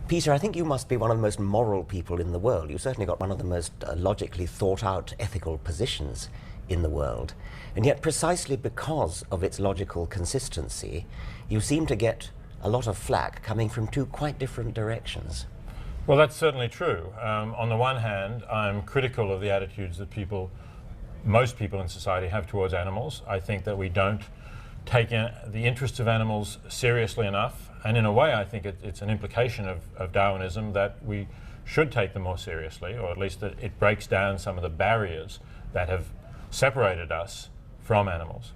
Peter, I think you must be one of the most moral people in the world. You've certainly got one of the most logically thought out ethical positions in the world. And yet, precisely because of its logical consistency, you seem to get a lot of flack coming from two quite different directions. Well, that's certainly true. On the one hand, I'm critical of the attitudes that most people in society have towards animals. I think that we don't take the interests of animals seriously enough, and in a way I think it's an implication of Darwinism that we should take them more seriously, or at least that it breaks down some of the barriers that have separated us from animals.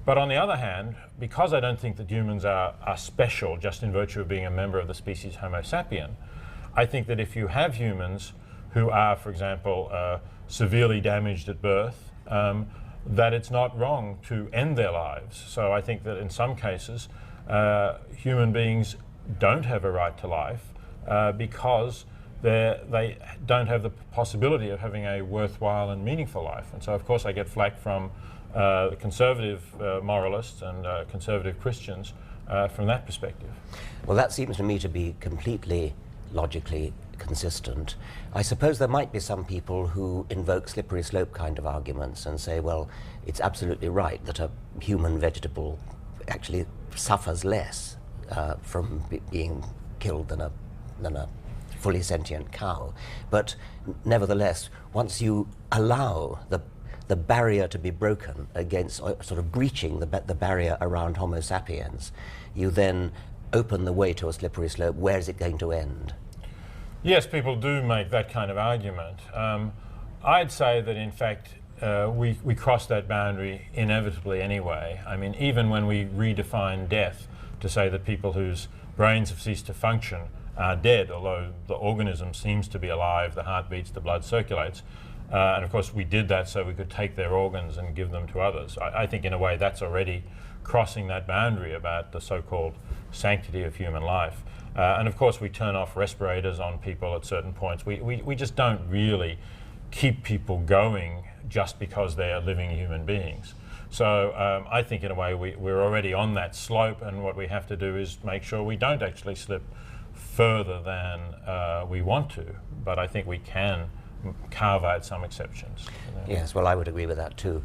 But on the other hand, because I don't think that humans are special just in virtue of being a member of the species Homo sapien, I think that if you have humans who are, for example, severely damaged at birth, that it's not wrong to end their lives. So I think that in some cases, human beings don't have a right to life because they don't have the possibility of having a worthwhile and meaningful life. And so, of course, I get flack from conservative moralists and conservative Christians from that perspective. Well, that seems to me to be completely logically consistent. I suppose there might be some people who invoke slippery slope kind of arguments and say, well, it's absolutely right that a human vegetable actually suffers less from being killed than a fully sentient cow. But nevertheless, once you allow the barrier to be broken against sort of breaching the barrier around Homo sapiens, you then open the way to a slippery slope. Where is it going to end? Yes, people do make that kind of argument. I'd say that in fact we cross that boundary inevitably anyway. I mean, even when we redefine death to say that people whose brains have ceased to function are dead, although the organism seems to be alive, the heart beats, the blood circulates. And of course we did that so we could take their organs and give them to others. I think in a way that's already crossing that boundary about the so-called sanctity of human life. And of course we turn off respirators on people at certain points. We just don't really keep people going just because they are living human beings. So I think in a way we're already on that slope, and what we have to do is make sure we don't actually slip further than we want to. But I think we can carve out some exceptions. Yes, well, I would agree with that too.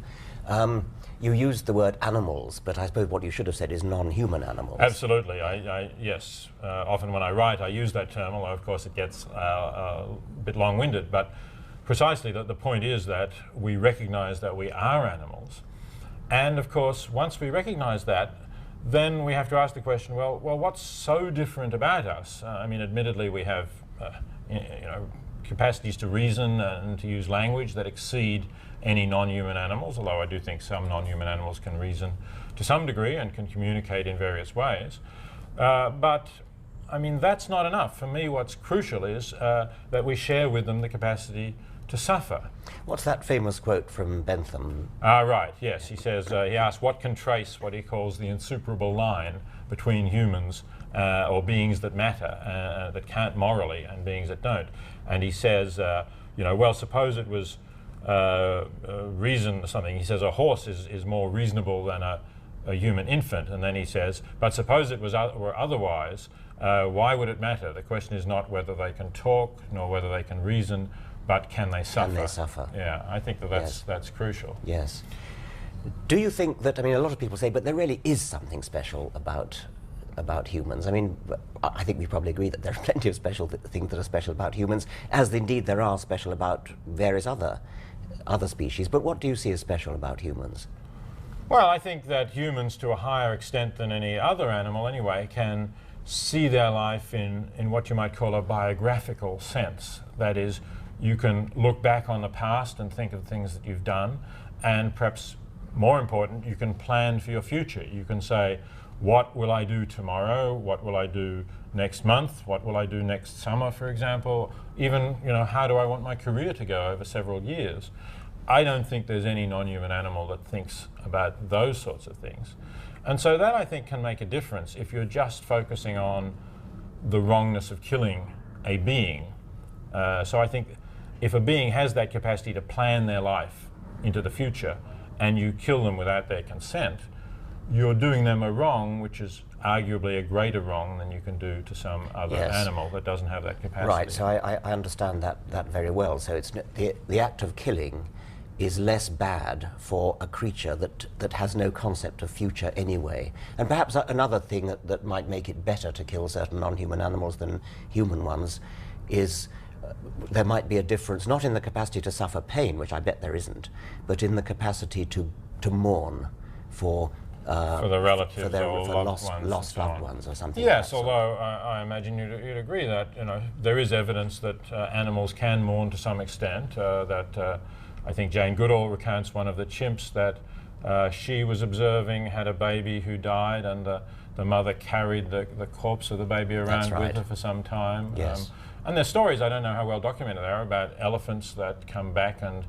You used the word animals, but I suppose what you should have said is non-human animals. Absolutely, yes. Often when I write I use that term, although of course it gets a bit long-winded, but precisely the point is that we recognize that we are animals, and of course once we recognize that, then we have to ask the question, well what's so different about us? I mean, admittedly we have capacities to reason and to use language that exceed any non-human animals, although I do think some non-human animals can reason to some degree and can communicate in various ways. But I mean, that's not enough. For me, what's crucial is that we share with them the capacity to suffer. What's that famous quote from Bentham? Right, yes. He says, he asks what can trace what he calls the insuperable line between humans or beings that matter, that count morally, and beings that don't. And he says, well, suppose it was reason or something. He says a horse is more reasonable than a human infant. And then he says, but suppose it were otherwise, why would it matter? The question is not whether they can talk, nor whether they can reason, but can they suffer? Can they suffer? Yeah, I think that's crucial. Yes. Do you think that, I mean, a lot of people say, but there really is something special about humans. I mean, I think we probably agree that there are plenty of special things that are special about humans, as indeed there are special about various other species. But what do you see as special about humans? Well, I think that humans, to a higher extent than any other animal anyway, can see their life in what you might call a biographical sense. That is, you can look back on the past and think of things that you've done, and perhaps more important, you can plan for your future. You can say, what will I do tomorrow? What will I do next month? What will I do next summer, for example? Even, how do I want my career to go over several years? I don't think there's any non-human animal that thinks about those sorts of things. And so that, I think, can make a difference if you're just focusing on the wrongness of killing a being. So I think if a being has that capacity to plan their life into the future and you kill them without their consent, you're doing them a wrong which is arguably a greater wrong than you can do to some other Yes. animal that doesn't have that capacity. Right, so I understand that very well. So it's the act of killing is less bad for a creature that has no concept of future anyway. And perhaps another thing that might make it better to kill certain non-human animals than human ones is there might be a difference, not in the capacity to suffer pain, which I bet there isn't, but in the capacity to mourn for the relatives or for lost so loved on. ones or something. Yes, like that. although I imagine you'd agree that there is evidence that animals can mourn to some extent. I think Jane Goodall recounts one of the chimps that she was observing had a baby who died, and the mother carried the corpse of the baby around with her for some time. Yes. And there's stories, I don't know how well documented they are, about elephants that come back and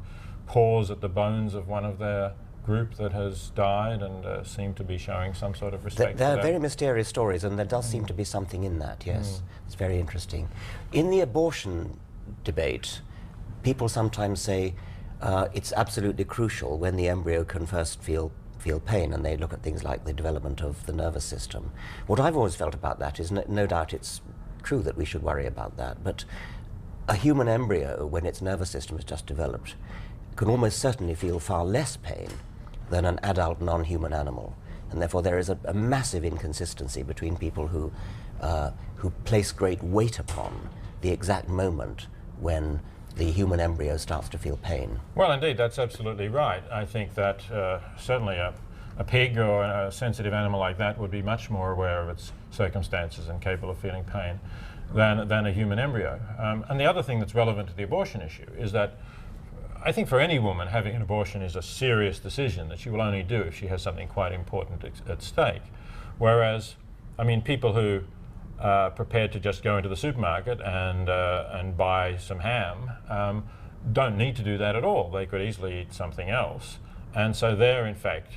pause at the bones of one of their group that has died and seem to be showing some sort of respect. They're for very mysterious stories, and there does seem to be something in that, yes. It's very interesting. In the abortion debate, people sometimes say it's absolutely crucial when the embryo can first feel pain, and they look at things like the development of the nervous system. What I've always felt about that is no doubt it's true that we should worry about that, but a human embryo, when its nervous system is just developed, can almost certainly feel far less pain than an adult non-human animal. And therefore there is a massive inconsistency between people who place great weight upon the exact moment when the human embryo starts to feel pain. Well, indeed, that's absolutely right. I think that certainly a pig or a sensitive animal like that would be much more aware of its circumstances and capable of feeling pain than a human embryo. And the other thing that's relevant to the abortion issue is that I think for any woman, having an abortion is a serious decision that she will only do if she has something quite important at stake. Whereas, I mean, people who are prepared to just go into the supermarket and buy some ham don't need to do that at all. They could easily eat something else. And so they're, in fact,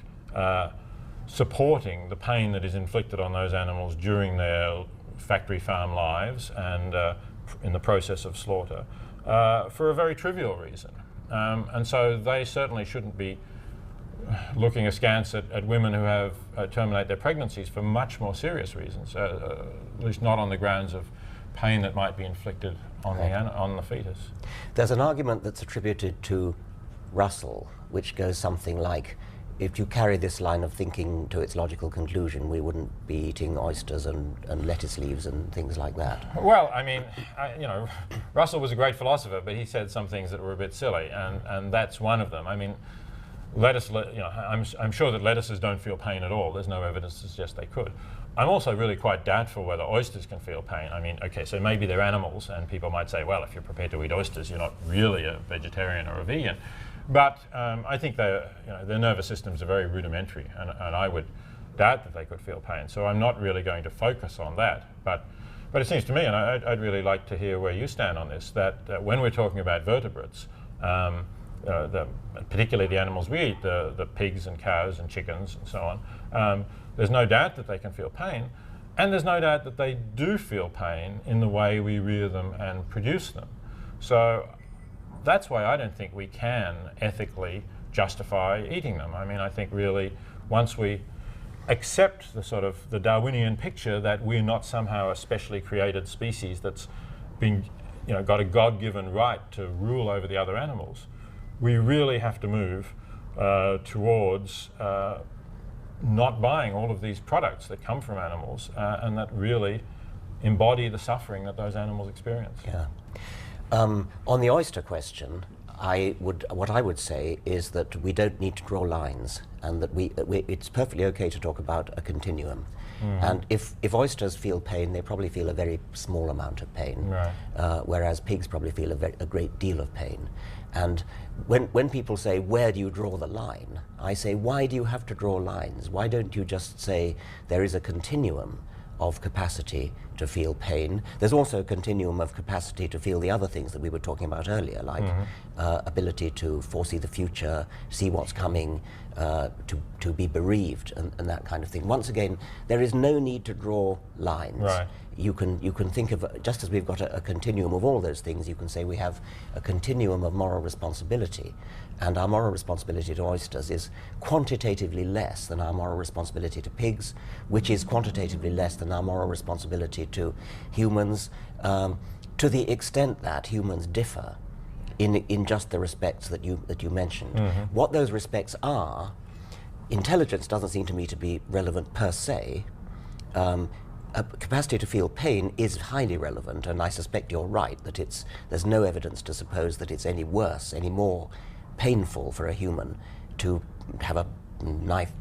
supporting the pain that is inflicted on those animals during their factory farm lives and in the process of slaughter for a very trivial reason. And so they certainly shouldn't be looking askance at women who have terminate their pregnancies for much more serious reasons, at least not on the grounds of pain that might be inflicted on on the fetus. There's an argument that's attributed to Russell, which goes something like, if you carry this line of thinking to its logical conclusion, we wouldn't be eating oysters and lettuce leaves and things like that. Well, I mean, Russell was a great philosopher, but he said some things that were a bit silly, and that's one of them. I mean, lettuce, I'm sure that lettuces don't feel pain at all. There's no evidence to suggest they could. I'm also really quite doubtful whether oysters can feel pain. I mean, okay, so maybe they're animals, and people might say, well, if you're prepared to eat oysters, you're not really a vegetarian or a vegan. But I think their nervous systems are very rudimentary, and I would doubt that they could feel pain. So I'm not really going to focus on that. But it seems to me, and I'd really like to hear where you stand on this, that when we're talking about vertebrates, particularly the animals we eat, the pigs and cows and chickens and so on, there's no doubt that they can feel pain, and there's no doubt that they do feel pain in the way we rear them and produce them. So that's why I don't think we can ethically justify eating them. I mean, I think really once we accept the Darwinian picture that we're not somehow a specially created species that's been, got a God-given right to rule over the other animals, we really have to move towards not buying all of these products that come from animals and that really embody the suffering that those animals experience. Yeah. On the oyster question, what I would say is that we don't need to draw lines, and that it's perfectly okay to talk about a continuum. Mm-hmm. And if oysters feel pain, they probably feel a very small amount of pain, right. Whereas pigs probably feel a great deal of pain. And when people say, where do you draw the line? I say, why do you have to draw lines? Why don't you just say there is a continuum of capacity to feel pain? There's also a continuum of capacity to feel the other things that we were talking about earlier, like ability to foresee the future, see what's coming, to be bereaved and that kind of thing. Once again, there is no need to draw lines. Right. You can think of, just as we've got a continuum of all those things, you can say we have a continuum of moral responsibility, and our moral responsibility to oysters is quantitatively less than our moral responsibility to pigs, which is quantitatively less than our moral responsibility to humans, to the extent that humans differ in just the respects that you mentioned. What those respects are, intelligence doesn't seem to me to be relevant per se. A capacity to feel pain is highly relevant, and I suspect you're right that there's no evidence to suppose that it's any worse, any more painful for a human to have a knife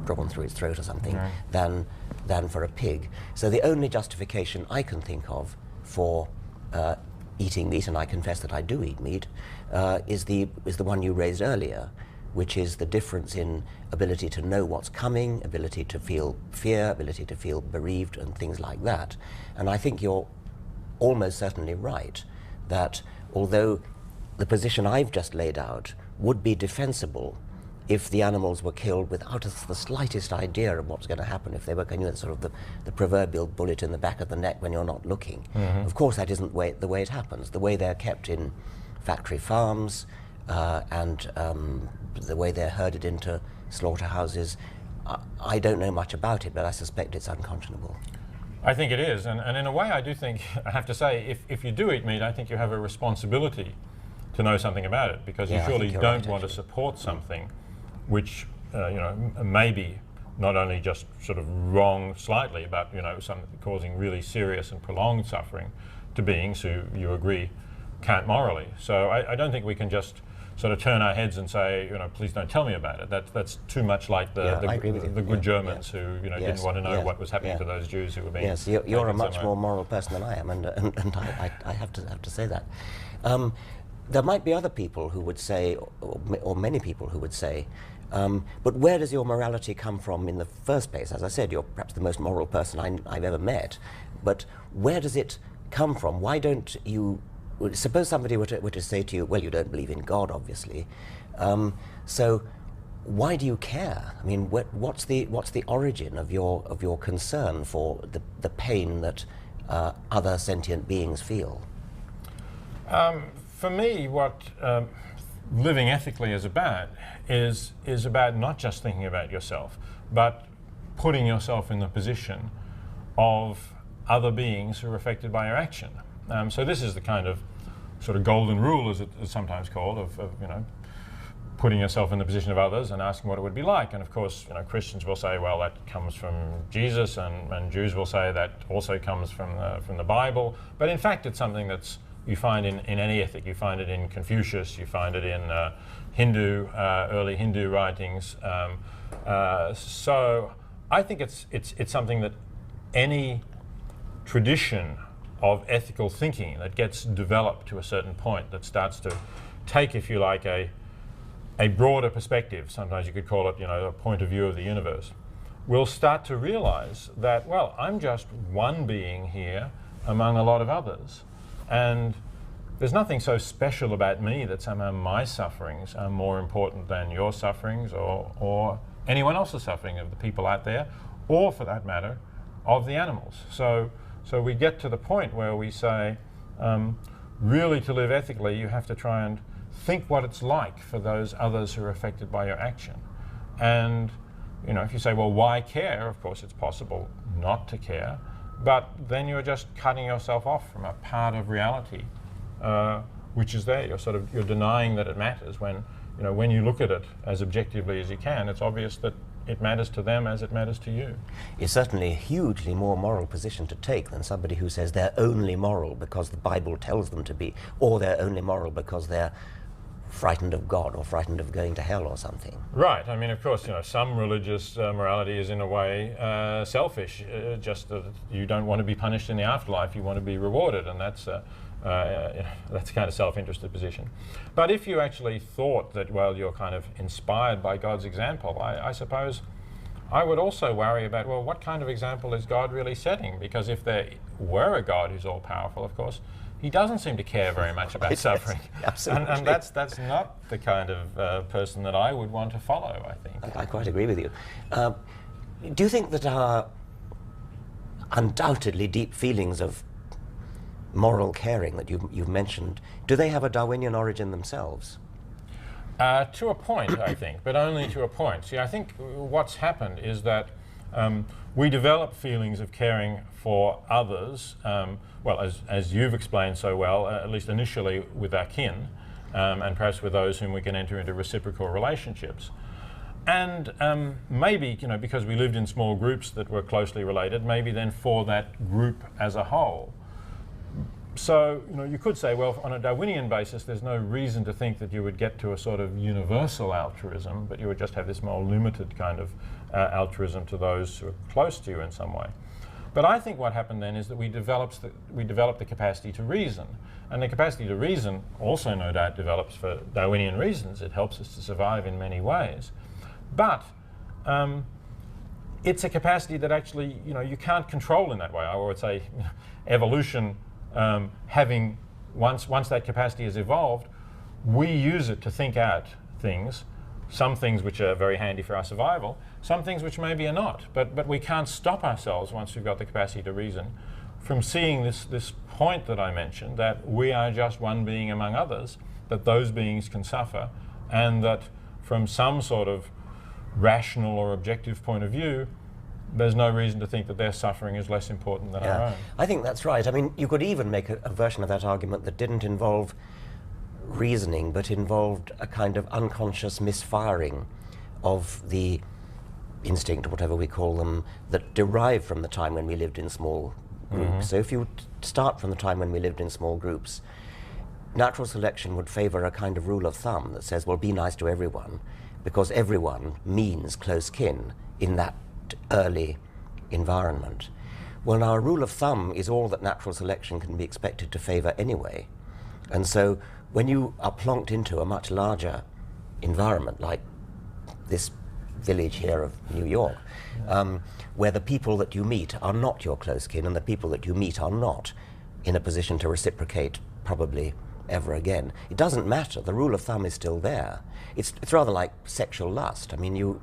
drawn through its throat or something than for a pig. So the only justification I can think of for eating meat, and I confess that I do eat meat, is the one you raised earlier, which is the difference in ability to know what's coming, ability to feel fear, ability to feel bereaved, and things like that. And I think you're almost certainly right that although the position I've just laid out would be defensible if the animals were killed without the slightest idea of what's going to happen, if they were sort of the proverbial bullet in the back of the neck when you're not looking. Of course, that isn't the way it happens. The way they're kept in factory farms and the way they're herded into slaughterhouses, I don't know much about it, but I suspect it's unconscionable. I think it is, and in a way I do think, I have to say, if you do eat meat, I think you have a responsibility to know something about it, because you surely don't want to support something which may be not only just sort of wrong slightly, but something causing really serious and prolonged suffering to beings who you agree can't morally. So I don't think we can just sort of turn our heads and say, please don't tell me about it. That's too much like the good Germans who didn't want to know what was happening to those Jews who were being. Yes, you're a much more moral person than I am, and I have to say that. There might be other people who would say, or many people who would say, but where does your morality come from in the first place? As I said, you're perhaps the most moral person I've ever met, but where does it come from? Why don't you, suppose somebody were to say to you, well, you don't believe in God, obviously, so why do you care? I mean, what's the origin of your concern for the pain that other sentient beings feel? For me, what living ethically is about is about not just thinking about yourself, but putting yourself in the position of other beings who are affected by your action. So this is the kind of sort of golden rule, as it is sometimes called, of putting yourself in the position of others and asking what it would be like. And of course, Christians will say, well, that comes from Jesus, and Jews will say that also comes from the Bible. But in fact, it's something that's you find in any ethic. You find it in Confucius, you find it in early Hindu writings. So I think it's something that any tradition of ethical thinking that gets developed to a certain point, that starts to take, if you like, a broader perspective, sometimes you could call it, a point of view of the universe, will start to realize that, well, I'm just one being here among a lot of others. And there's nothing so special about me that somehow my sufferings are more important than your sufferings or anyone else's suffering of the people out there, or for that matter, of the animals. So we get to the point where we say, really to live ethically, you have to try and think what it's like for those others who are affected by your action. And if you say, well, why care? Of course, it's possible not to care. But then you're just cutting yourself off from a part of reality, which is there. You're denying that it matters. When you look at it as objectively as you can, it's obvious that it matters to them as it matters to you. It's certainly a hugely more moral position to take than somebody who says they're only moral because the Bible tells them to be, or they're only moral because they're frightened of God or frightened of going to hell or something. Right. I mean, of course, some religious morality is in a way selfish, just that you don't want to be punished in the afterlife, you want to be rewarded, and that's a kind of self-interested position. But if you actually thought that, well, you're kind of inspired by God's example, I suppose I would also worry about, well, what kind of example is God really setting? Because if there were a God who's all-powerful, of course, he doesn't seem to care very much about suffering. Absolutely. And that's not the kind of person that I would want to follow, I think. I quite agree with you. Do you think that our undoubtedly deep feelings of moral caring that you've mentioned, do they have a Darwinian origin themselves? To a point, I think, but only to a point. See, I think what's happened is that we develop feelings of caring for others, well, as you've explained so well, at least initially with our kin, and perhaps with those whom we can enter into reciprocal relationships. And maybe, you know, because we lived in small groups that were closely related, maybe then for that group as a whole. So, you know, you could say, well, on a Darwinian basis, there's no reason to think that you would get to a sort of universal altruism, but you would just have this more limited kind of altruism to those who are close to you in some way. But I think what happened then is that we developed the capacity to reason. And the capacity to reason also, no doubt, develops for Darwinian reasons. It helps us to survive in many ways. But it's a capacity that actually, you know, you can't control in that way. I would say evolution, having once that capacity is evolved, we use it to think out things, some things which are very handy for our survival, some things which maybe are not. But we can't stop ourselves once we've got the capacity to reason from seeing this point that I mentioned, that we are just one being among others, that those beings can suffer, and that from some sort of rational or objective point of view, there's no reason to think that their suffering is less important than our own. I think that's right. I mean, you could even make a version of that argument that didn't involve reasoning, but involved a kind of unconscious misfiring of the instinct, or whatever we call them, that derived from the time when we lived in small groups. So if you start from the time when we lived in small groups, natural selection would favor a kind of rule of thumb that says, well, be nice to everyone, because everyone means close kin in that early environment. Well, now, a rule of thumb is all that natural selection can be expected to favor anyway. And so when you are plonked into a much larger environment, like this village here of New York, where the people that you meet are not your close kin, and the people that you meet are not in a position to reciprocate probably ever again, it doesn't matter. The rule of thumb is still there. It's rather like sexual lust. I mean,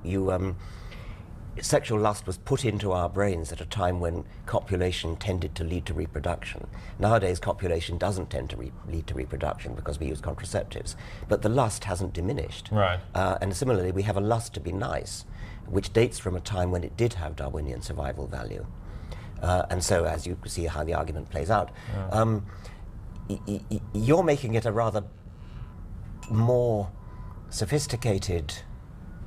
sexual lust was put into our brains at a time when copulation tended to lead to reproduction. Nowadays, copulation doesn't tend to lead to reproduction because we use contraceptives, but the lust hasn't diminished. Right. And similarly, we have a lust to be nice, which dates from a time when it did have Darwinian survival value. And so, as you see how the argument plays out, you're making it a rather more sophisticated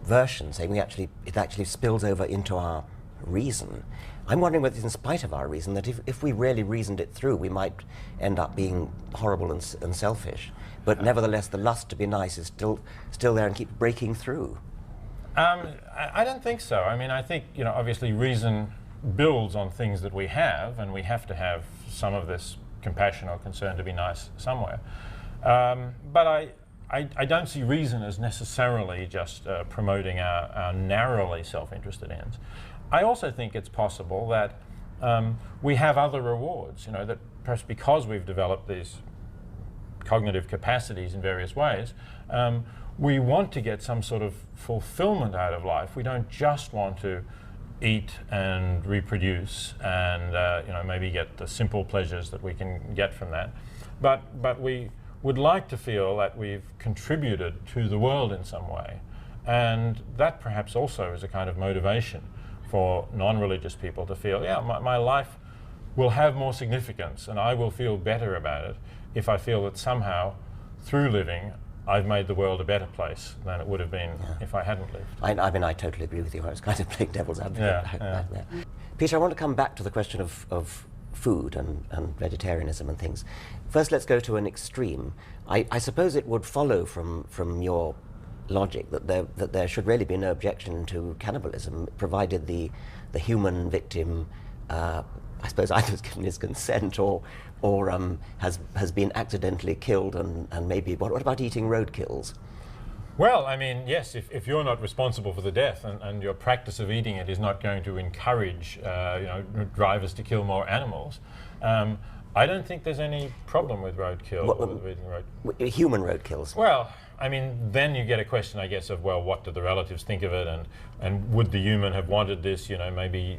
version, saying it actually spills over into our reason. I'm wondering whether it's in spite of our reason that if we really reasoned it through, we might end up being horrible and selfish. But nevertheless, the lust to be nice is still there and keeps breaking through. I don't think so. I mean, I think, you know, obviously reason builds on things that we have, and we have to have some of this compassion or concern to be nice somewhere. But I don't see reason as necessarily just promoting our narrowly self-interested ends. I also think it's possible that we have other rewards, you know, that perhaps because we've developed these cognitive capacities in various ways, we want to get some sort of fulfillment out of life. We don't just want to eat and reproduce and you know, maybe get the simple pleasures that we can get from that, but we would like to feel that we've contributed to the world in some way. And that perhaps also is a kind of motivation for non-religious people to feel, yeah, my life will have more significance and I will feel better about it if I feel that somehow, through living, I've made the world a better place than it would have been if I hadn't lived. I mean, I totally agree with you. I was kind of playing devil's advocate back there. Peter, I want to come back to the question of food and vegetarianism and things. First, let's go to an extreme. I suppose it would follow from your logic that there should really be no objection to cannibalism, provided the human victim, I suppose, either has given his consent or has been accidentally killed, and maybe what about eating roadkills? Well, I mean, yes, if you're not responsible for the death and your practice of eating it is not going to encourage you know, drivers to kill more animals, I don't think there's any problem with roadkill. Human roadkills. Well, I mean, then you get a question, I guess, of, well, what do the relatives think of it, and would the human have wanted this? You know, maybe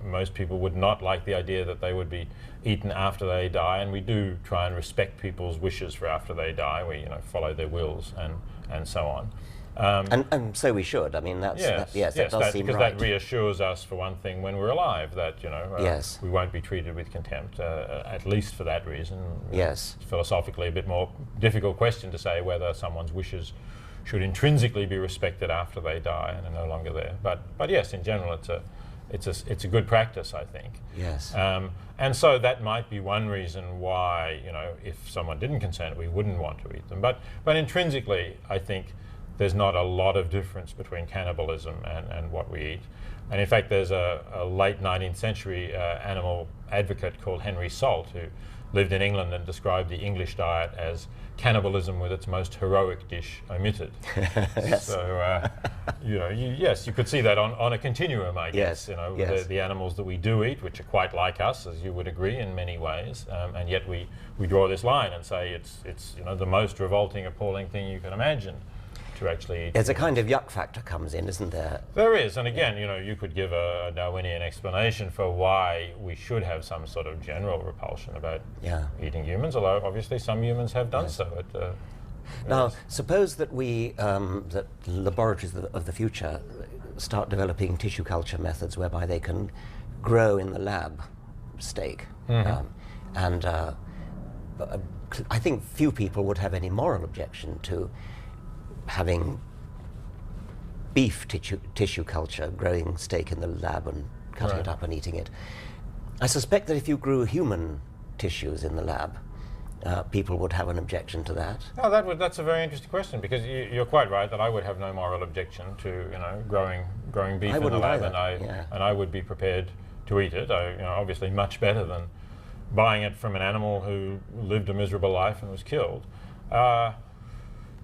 most people would not like the idea that they would be eaten after they die, and we do try and respect people's wishes for after they die. We, follow their wills and so on. And so we should. I mean, that does seem because right. that reassures us, for one thing, when we're alive, that Yes. we won't be treated with contempt. At least for that reason. Yes. It's philosophically a bit more difficult question to say whether someone's wishes should intrinsically be respected after they die and are no longer there. But yes, in general, it's a good practice, I think. Yes. And so that might be one reason why, if someone didn't consent, we wouldn't want to eat them. But intrinsically, I think there's not a lot of difference between cannibalism and what we eat. And in fact, there's a late 19th century animal advocate called Henry Salt, who lived in England and described the English diet as cannibalism with its most heroic dish omitted. Yes. So, yes, you could see that on a continuum, I guess. Yes. The animals that we do eat, which are quite like us, as you would agree, in many ways, and yet we draw this line and say it's the most revolting, appalling thing you can imagine to actually eat. There's a kind of yuck factor comes in, isn't there? There is, and again, you could give a Darwinian explanation for why we should have some sort of general repulsion about eating humans, although obviously some humans have done so. Now, suppose that that laboratories of the future start developing tissue culture methods whereby they can grow in the lab steak. And I think few people would have any moral objection to having beef tissue culture, growing steak in the lab and cutting it up and eating it. I suspect that if you grew human tissues in the lab, people would have an objection to that. Oh, that's a very interesting question, because you're quite right that I would have no moral objection to growing beef in the lab, and I would be prepared to eat it. Obviously much better than buying it from an animal who lived a miserable life and was killed.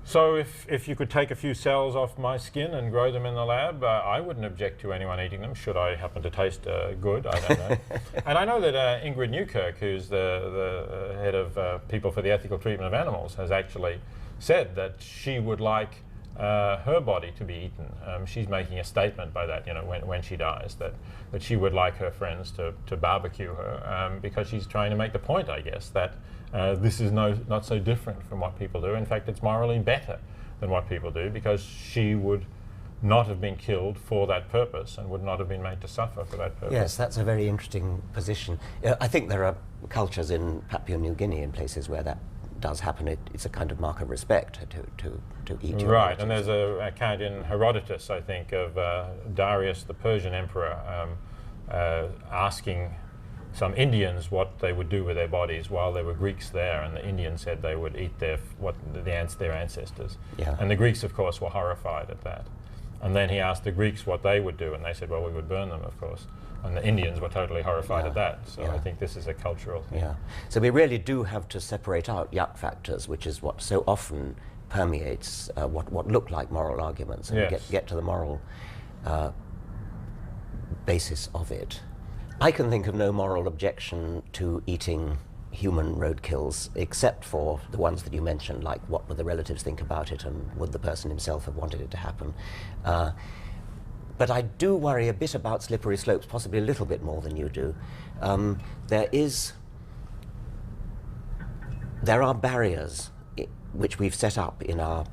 So if you could take a few cells off my skin and grow them in the lab, I wouldn't object to anyone eating them, should I happen to taste good. I don't know. And I know that Ingrid Newkirk, who's the head of People for the Ethical Treatment of Animals, has actually said that she would like her body to be eaten. She's making a statement by that, when she dies, that she would like her friends to barbecue her, because she's trying to make the point, I guess, that this is not so different from what people do. In fact, it's morally better than what people do, because she would not have been killed for that purpose and would not have been made to suffer for that purpose. Yes, that's a very interesting position. I think there are cultures in Papua New Guinea and places where that does happen. It's a kind of mark of respect to eat your right, relatives. and there's an account in Herodotus, I think, of Darius, the Persian emperor, asking some Indians what they would do with their bodies while there were Greeks there, and the Indians said they would eat their ancestors. Yeah. And the Greeks, of course, were horrified at that. And then he asked the Greeks what they would do, and they said, well, we would burn them, of course. And the Indians were totally horrified at that. So I think this is a cultural thing. Yeah. So we really do have to separate out yuck factors, which is what so often permeates what look like moral arguments, and get to the moral basis of it. I can think of no moral objection to eating human roadkills, except for the ones that you mentioned, like what would the relatives think about it, and would the person himself have wanted it to happen. But I do worry a bit about slippery slopes, possibly a little bit more than you do. There are barriers which we've set up in our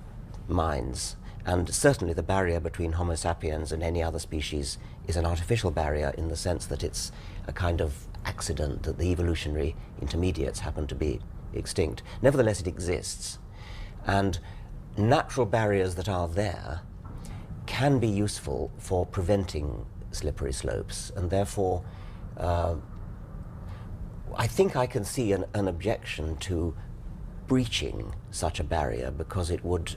minds, and certainly the barrier between Homo sapiens and any other species is an artificial barrier, in the sense that it's a kind of accident that the evolutionary intermediates happen to be extinct. Nevertheless, it exists. And natural barriers that are there can be useful for preventing slippery slopes, and therefore I think I can see an objection to breaching such a barrier, because it would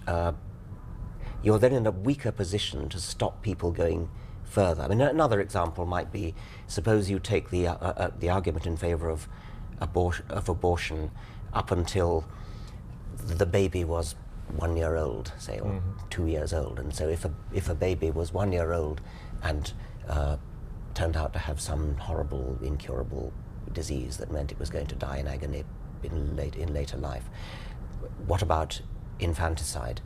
you're then in a weaker position to stop people going further. I mean, another example might be, suppose you take the argument in favor of abortion up until the baby was 1 year old, say, or 2 years old. And so if a baby was 1 year old and turned out to have some horrible, incurable disease that meant it was going to die in agony in later life. What about infanticide?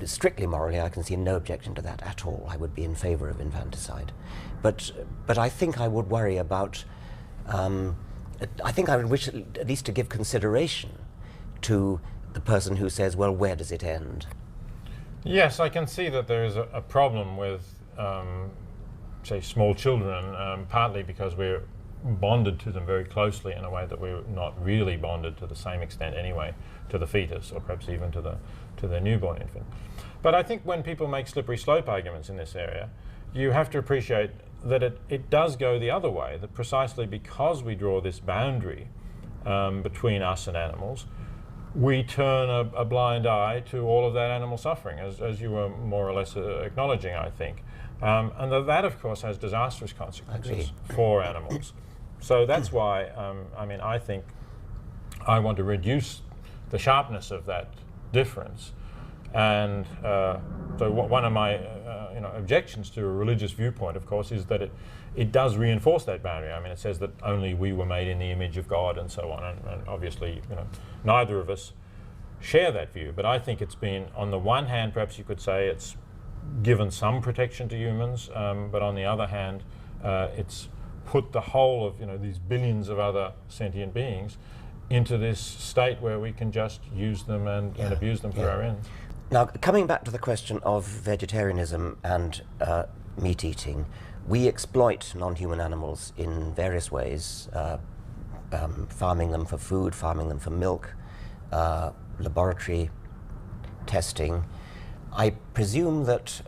Strictly morally, I can see no objection to that at all. I would be in favour of infanticide. But I think I would worry about, I think I would wish at least to give consideration to the person who says, well, where does it end? Yes, I can see that there is a problem with, say, small children, partly because we're bonded to them very closely in a way that we're not really bonded to the same extent anyway to the fetus, or perhaps even to the newborn infant. But I think when people make slippery slope arguments in this area, you have to appreciate that it does go the other way, that precisely because we draw this boundary between us and animals, we turn a blind eye to all of that animal suffering, as you were more or less acknowledging, I think. And that, of course, has disastrous consequences for animals. So that's why, I think I want to reduce the sharpness of that difference. And so one of my objections to a religious viewpoint, of course, is that it does reinforce that boundary. I mean, it says that only we were made in the image of God and so on. And obviously, neither of us share that view. But I think it's been, on the one hand, perhaps you could say it's given some protection to humans, but on the other hand, it's put the whole of these billions of other sentient beings into this state where we can just use them and abuse them for our ends. Now, coming back to the question of vegetarianism and meat eating, we exploit non-human animals in various ways, farming them for food, farming them for milk, laboratory testing. I presume that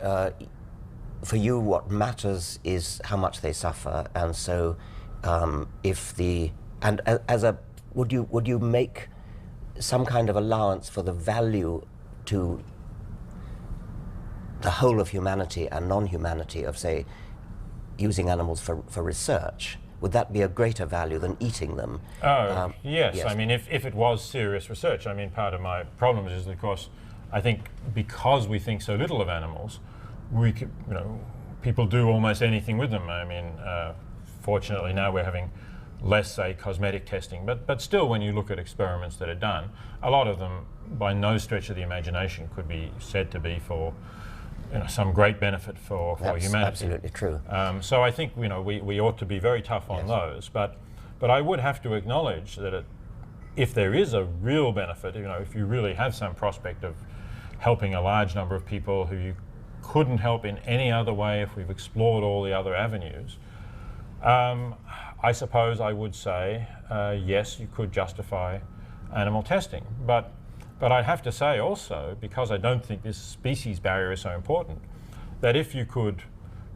for you what matters is how much they suffer, and so would you make some kind of allowance for the value to the whole of humanity and non-humanity of, say, using animals for research? Would that be a greater value than eating them? Yes. I mean, if it was serious research, I mean, part of my problem is, of course, I think because we think so little of animals, we could, people do almost anything with them. I mean, fortunately now we're having less, say, cosmetic testing, but still, when you look at experiments that are done, a lot of them, by no stretch of the imagination, could be said to be for some great benefit for humanity. That's absolutely true. So I think we ought to be very tough on those, but I would have to acknowledge that if there is a real benefit, if you really have some prospect of helping a large number of people who you couldn't help in any other way if we've explored all the other avenues, I suppose I would say, yes, you could justify animal testing. But I have to say also, because I don't think this species barrier is so important, that if you could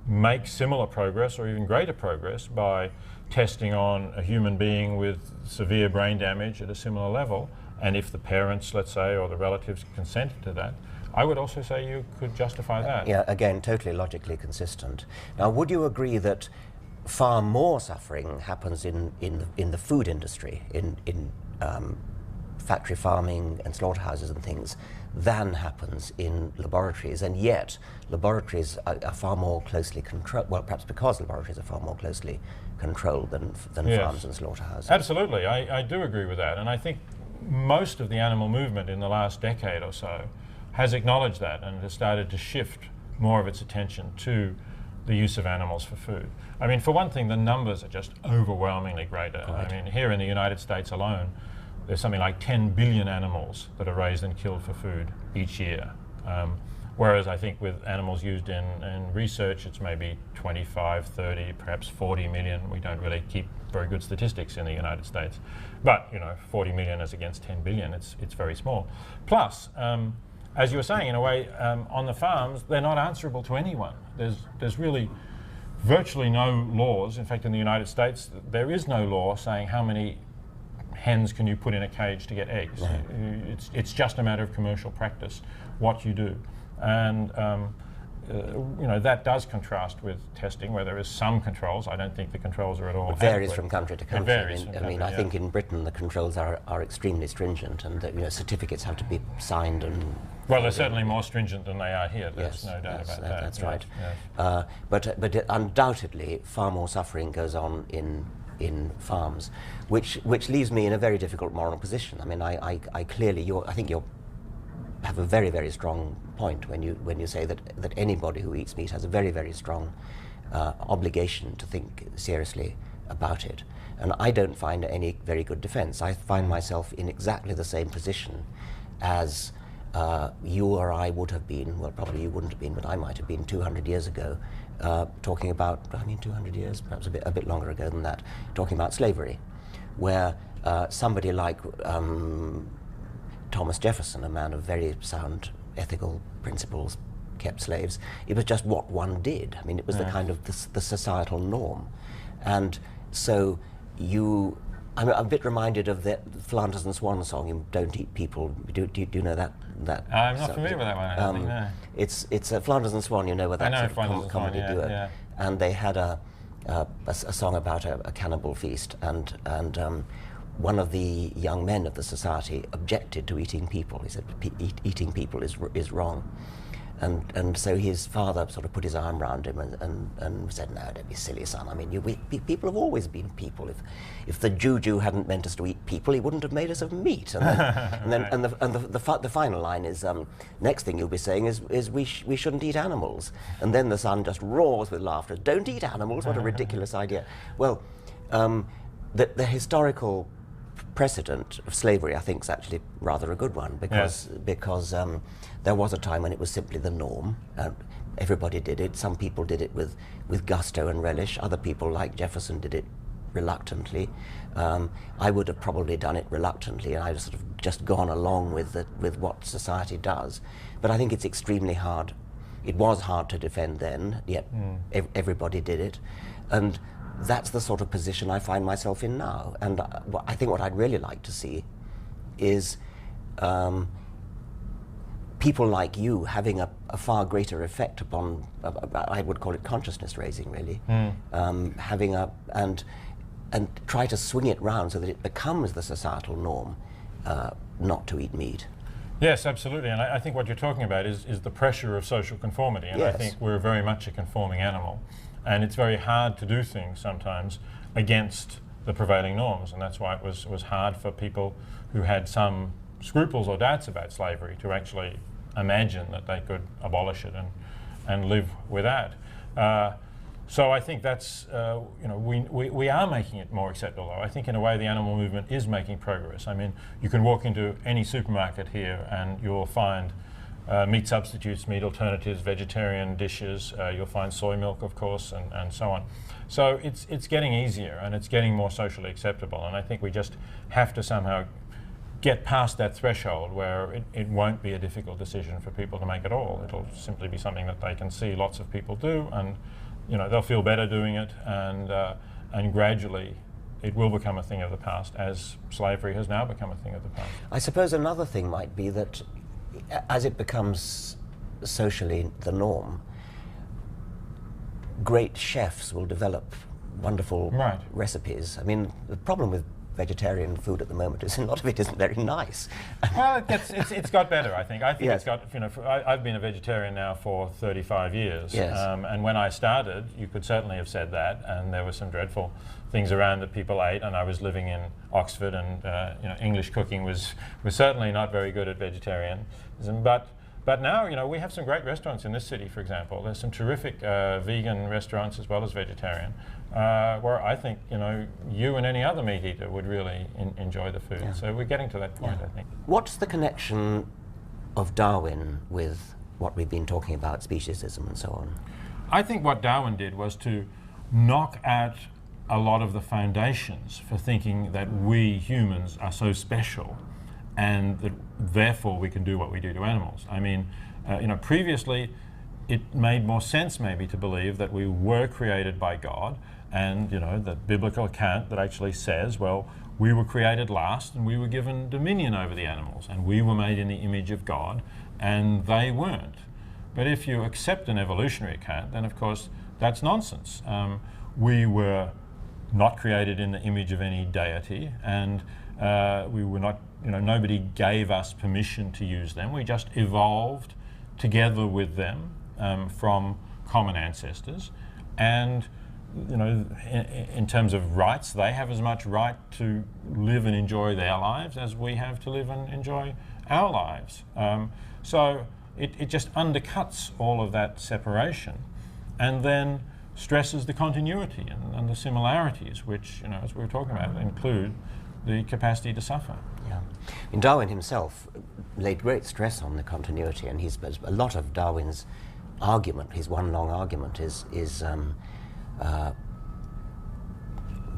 make similar progress or even greater progress by testing on a human being with severe brain damage at a similar level, and if the parents, let's say, or the relatives consented to that, I would also say you could justify that. Yeah, again, totally logically consistent. Now, would you agree that far more suffering happens in the food industry, in factory farming and slaughterhouses and things, than happens in laboratories, and yet laboratories are far more closely controlled, well, perhaps because laboratories are far more closely controlled than farms and slaughterhouses? Absolutely, I do agree with that, and I think most of the animal movement in the last decade or so has acknowledged that and has started to shift more of its attention to the use of animals for food. I mean, for one thing, the numbers are just overwhelmingly greater. I mean, here in the United States alone, there's something like 10 billion animals that are raised and killed for food each year. Whereas I think with animals used in research, it's maybe 25, 30, perhaps 40 million. We don't really keep very good statistics in the United States. But, 40 million as against 10 billion, it's very small. Plus, as you were saying, in a way, on the farms, they're not answerable to anyone. There's really virtually no laws. In fact, in the United States, there is no law saying how many hens can you put in a cage to get eggs. It's just a matter of commercial practice, what you do. And that does contrast with testing, where there is some controls. I don't think the controls are at all adequate. It varies from country to country. It varies from country, I think in Britain the controls are extremely stringent, and certificates have to be signed and Well, they're certainly more stringent than they are here. There's Yes, no doubt about that. that's Yes, right. yes. But undoubtedly, far more suffering goes on in farms, which leaves me in a very difficult moral position. I mean, I clearly, I think you have a very, very strong point when you say that anybody who eats meat has a very, very strong obligation to think seriously about it. And I don't find any very good defense. I find myself in exactly the same position as you or I would have been, well, probably you wouldn't have been, but I might have been 200 years ago, talking about, 200 years, perhaps a bit longer ago than that, talking about slavery, where somebody like Thomas Jefferson, a man of very sound ethical principles, kept slaves. It was just what one did. I mean, it was the kind of the societal norm. And so I'm a bit reminded of the Flanders and Swan song, "You don't eat people." Do you know that? I'm not familiar with that one, I don't think, no. It's Flanders and Swan, you know, where I know that's a Flanders and Swan, comedy yeah, duo. yeah. And they had a song about a cannibal feast, and one of the young men of the society objected to eating people. He said, eating people is wrong. And so his father sort of put his arm around him and said, "No, don't be silly, son. I mean, people have always been people. If the juju hadn't meant us to eat people, he wouldn't have made us of meat." And then the final line is, "Next thing you'll be saying is we shouldn't eat animals." And then the son just roars with laughter. "Don't eat animals? What a ridiculous idea!" Well, the historical precedent of slavery, I think, is actually rather a good one, because there was a time when it was simply the norm. Everybody did it. Some people did it with gusto and relish. Other people, like Jefferson, did it reluctantly. I would have probably done it reluctantly, and I'd have sort of just gone along with what society does. But I think it's extremely hard. It was hard to defend then, yet everybody did it. And that's the sort of position I find myself in now. And I think what I'd really like to see is people like you having a far greater effect upon, I would call it consciousness raising, really, having and try to swing it round so that it becomes the societal norm not to eat meat. Yes, absolutely. And I think what you're talking about is the pressure of social conformity. And Yes. I think we're very much a conforming animal. And it's very hard to do things sometimes against the prevailing norms. And that's why it was hard for people who had some scruples or doubts about slavery to actually imagine that they could abolish it and live without. So I think that's, we are making it more acceptable. I think in a way the animal movement is making progress. I mean, you can walk into any supermarket here and you'll find meat substitutes, meat alternatives, vegetarian dishes. You'll find soy milk, of course, and so on. So it's getting easier and it's getting more socially acceptable. And I think we just have to somehow get past that threshold where it won't be a difficult decision for people to make at all. It'll simply be something that they can see lots of people do, and they'll feel better doing it, and gradually it will become a thing of the past, as slavery has now become a thing of the past. I suppose another thing might be that as it becomes socially the norm, great chefs will develop wonderful recipes. I mean, the problem with vegetarian food at the moment is a lot of it isn't very nice. Well, it's got better, I think. I think Yes. it's got, I've been a vegetarian now for 35 years. Yes. And when I started, you could certainly have said that, and there were some dreadful things around that people ate, and I was living in Oxford, and English cooking was certainly not very good at vegetarianism. But now, we have some great restaurants in this city, for example. There's some terrific vegan restaurants as well as vegetarian, where I think, you and any other meat eater would really enjoy the food. Yeah. So we're getting to that point, I think. What's the connection of Darwin with what we've been talking about, speciesism and so on? I think what Darwin did was to knock out a lot of the foundations for thinking that we humans are so special and that therefore we can do what we do to animals. I mean, previously it made more sense maybe to believe that we were created by God, and the biblical account that actually says, well, we were created last and we were given dominion over the animals, and we were made in the image of God and they weren't. But if you accept an evolutionary account, then of course that's nonsense. We were not created in the image of any deity, and We were not, nobody gave us permission to use them. We just evolved together with them from common ancestors. And in terms of rights, they have as much right to live and enjoy their lives as we have to live and enjoy our lives. So it just undercuts all of that separation, and then stresses the continuity and the similarities, which, as we were talking about, include the capacity to suffer. Yeah. Darwin himself laid great stress on the continuity, and a lot of Darwin's argument, his one long argument, is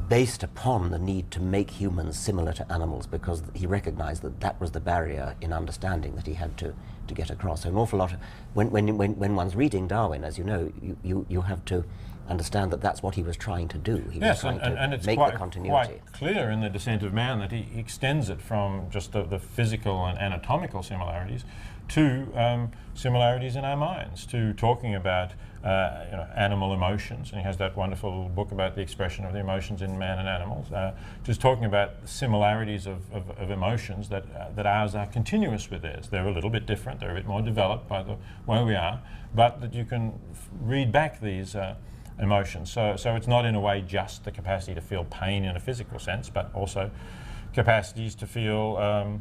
based upon the need to make humans similar to animals, because he recognized that was the barrier in understanding that he had to get across. So an awful lot of, when one's reading Darwin, as you know, you have to understand that that's what he was trying to do. He was trying to it's make the continuity. Quite clear in The Descent of Man that he extends it from just the physical and anatomical similarities to similarities in our minds, to talking about animal emotions, and he has that wonderful book about the expression of the emotions in man and animals, just talking about similarities of emotions that ours are continuous with theirs. They're a little bit different, they're a bit more developed by the way we are, but that you can read back these emotions. So it's not in a way just the capacity to feel pain in a physical sense, but also capacities to feel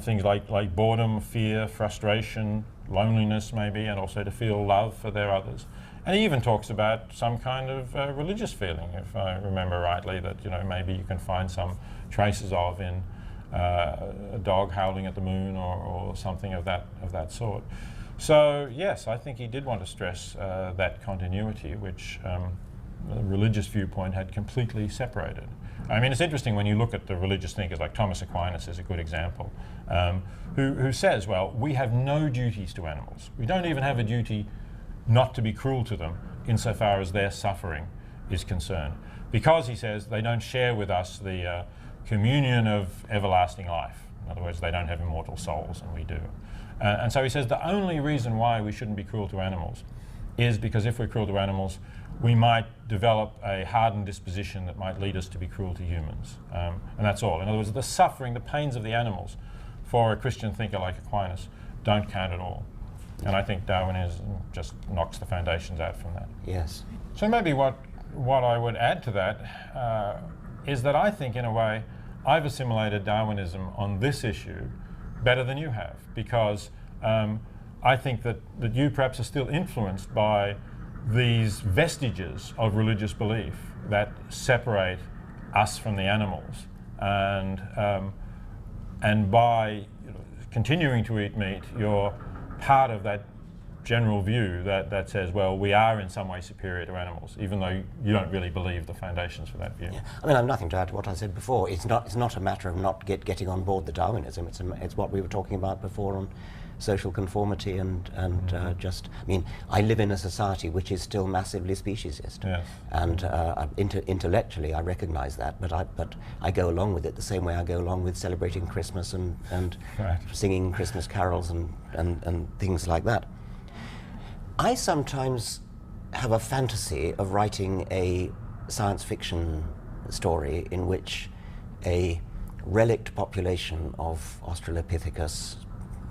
things like boredom, fear, frustration, loneliness maybe, and also to feel love for their others. And he even talks about some kind of religious feeling, if I remember rightly, that maybe you can find some traces of in a dog howling at the moon or something of that sort. So yes, I think he did want to stress that continuity, which the religious viewpoint had completely separated. I mean, it's interesting when you look at the religious thinkers, like Thomas Aquinas is a good example, who says, well, we have no duties to animals. We don't even have a duty not to be cruel to them insofar as their suffering is concerned. Because, he says, they don't share with us the communion of everlasting life. In other words, they don't have immortal souls, and we do. And so he says the only reason why we shouldn't be cruel to animals is because if we're cruel to animals, we might develop a hardened disposition that might lead us to be cruel to humans. And that's all. In other words, the suffering, the pains of the animals, for a Christian thinker like Aquinas, don't count at all. And I think Darwinism just knocks the foundations out from that. Yes. So maybe what I would add to that is that I think, in a way, I've assimilated Darwinism on this issue better than you have, because I think that you perhaps are still influenced by these vestiges of religious belief that separate us from the animals, and by continuing to eat meat, you're part of that general view that says, well, we are in some way superior to animals, even though you don't really believe the foundations for that view. Yeah. I mean, I have nothing to add to what I said before. It's not a matter of not getting on board the Darwinism. It's what we were talking about before on social conformity and just. I mean, I live in a society which is still massively speciesist, yes. And intellectually I recognise that, but I go along with it the same way I go along with celebrating Christmas and Right. singing Christmas carols and things like that. I sometimes have a fantasy of writing a science fiction story in which a relict population of Australopithecus,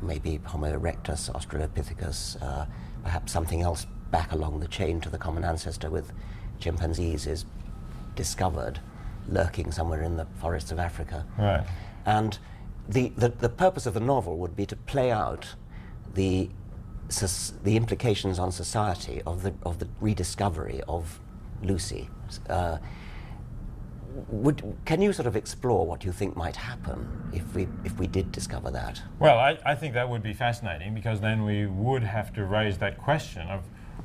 maybe Homo erectus, Australopithecus, perhaps something else back along the chain to the common ancestor with chimpanzees, is discovered lurking somewhere in the forests of Africa. Right. And the purpose of the novel would be to play out the implications on society of the rediscovery of Lucy. Can you sort of explore what you think might happen if we did discover that? Well, I think that would be fascinating, because then we would have to raise that question of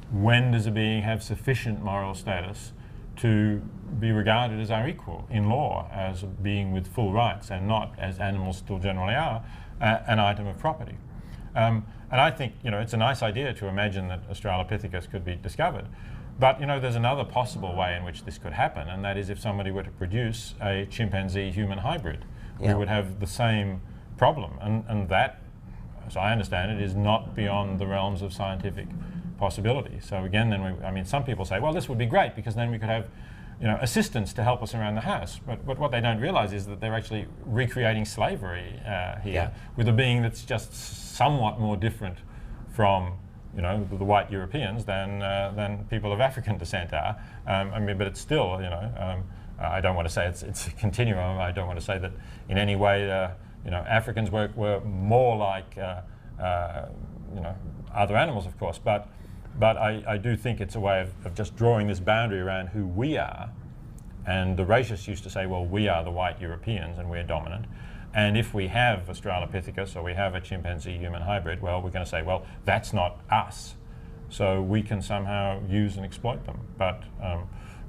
when does a being have sufficient moral status to be regarded as our equal in law, as a being with full rights, and not, as animals still generally are, an item of property. And I think, it's a nice idea to imagine that Australopithecus could be discovered. But, there's another possible way in which this could happen, and that is if somebody were to produce a chimpanzee-human hybrid. Yeah. We would have the same problem. And that, as I understand it, is not beyond the realms of scientific possibility. So again, then some people say, well, this would be great, because then we could have assistants to help us around the house. But what they don't realise is that they're actually recreating slavery here with a being that's just somewhat more different from the white Europeans than people of African descent are. But it's still, I don't want to say it's a continuum. I don't want to say that in any way, Africans were more like other animals, of course. But I do think it's a way of just drawing this boundary around who we are. And the racists used to say, well, we are the white Europeans and we're dominant. And if we have Australopithecus or we have a chimpanzee-human hybrid, well, we're going to say, well, that's not us. So we can somehow use and exploit them. But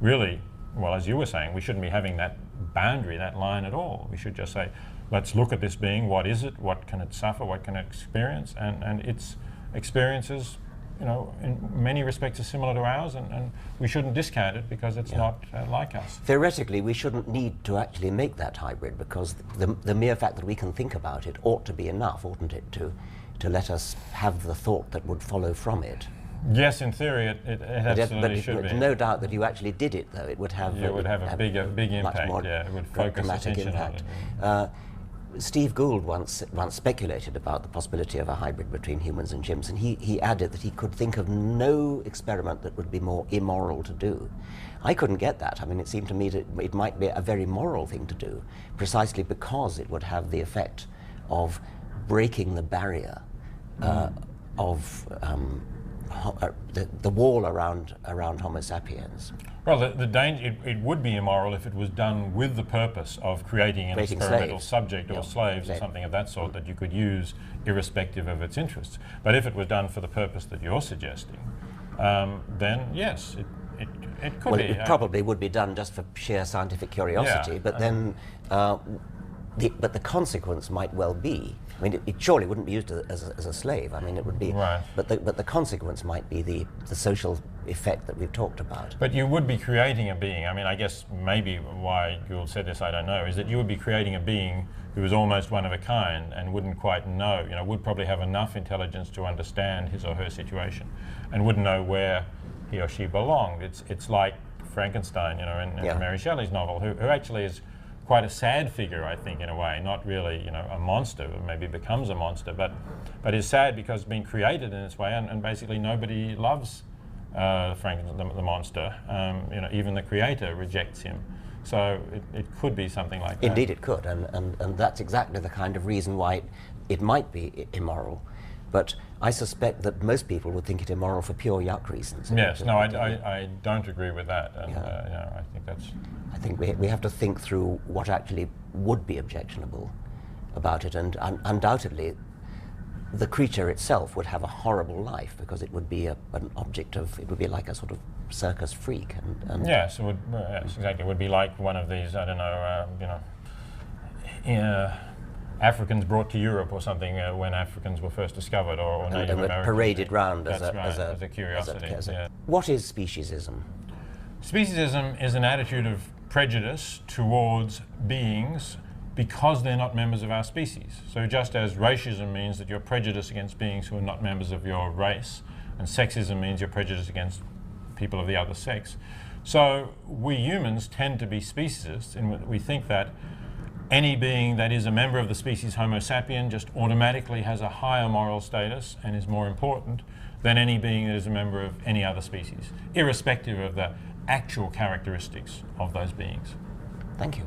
really, well, as you were saying, we shouldn't be having that boundary, that line at all. We should just say, let's look at this being. What is it? What can it suffer? What can it experience? And its experiences, in many respects are similar to ours, and we shouldn't discount it because it's not like us. Theoretically, we shouldn't need to actually make that hybrid, because the mere fact that we can think about it ought to be enough, oughtn't it, to let us have the thought that would follow from it. Yes, in theory, it absolutely should be. No doubt that you actually did it, though. It would have a big impact. More it would focus attention impact. on it. Steve Gould once speculated about the possibility of a hybrid between humans and chimps, and he added that he could think of no experiment that would be more immoral to do. I couldn't get that. I mean, it seemed to me that it might be a very moral thing to do, precisely because it would have the effect of breaking the barrier of the wall around Homo sapiens. Well, the danger, it would be immoral if it was done with the purpose of creating an experimental subject or slaves or something of that sort that you could use irrespective of its interests. But if it was done for the purpose that you're suggesting, then yes, it could be. It probably would be done just for sheer scientific curiosity, but then but the consequence might well be, I mean, it surely wouldn't be used as a slave. I mean, it would be, but the consequence might be the social effect that we've talked about. But you would be creating a being. I mean, I guess maybe why Gould said this, I don't know, is that you would be creating a being who is almost one of a kind and wouldn't quite know, would probably have enough intelligence to understand his or her situation and wouldn't know where he or she belonged. It's like Frankenstein, in Mary Shelley's novel, who actually is quite a sad figure, I think, in a way, not really, a monster, or maybe becomes a monster, but is sad because being created in this way, and basically nobody loves Frankenstein, the monster. Even the creator rejects him. So it could be something like that. Indeed it could, and that's exactly the kind of reason why it might be immoral. But I suspect that most people would think it immoral for pure yuck reasons. Yes, no, I don't agree with that. And, I think that's... I think we have to think through what actually would be objectionable about it, and undoubtedly the creature itself would have a horrible life, because it would be an object of, it would be like a sort of circus freak. And yes, yes, exactly. It would be like one of these, I don't know, Africans brought to Europe or something when Africans were first discovered, or Native Americans. Paraded round as a curiosity. What is speciesism? Speciesism is an attitude of prejudice towards beings because they're not members of our species. So just as racism means that you're prejudiced against beings who are not members of your race, and sexism means you're prejudiced against people of the other sex. So we humans tend to be speciesists, and we think that any being that is a member of the species Homo sapien just automatically has a higher moral status and is more important than any being that is a member of any other species, irrespective of the actual characteristics of those beings. Thank you.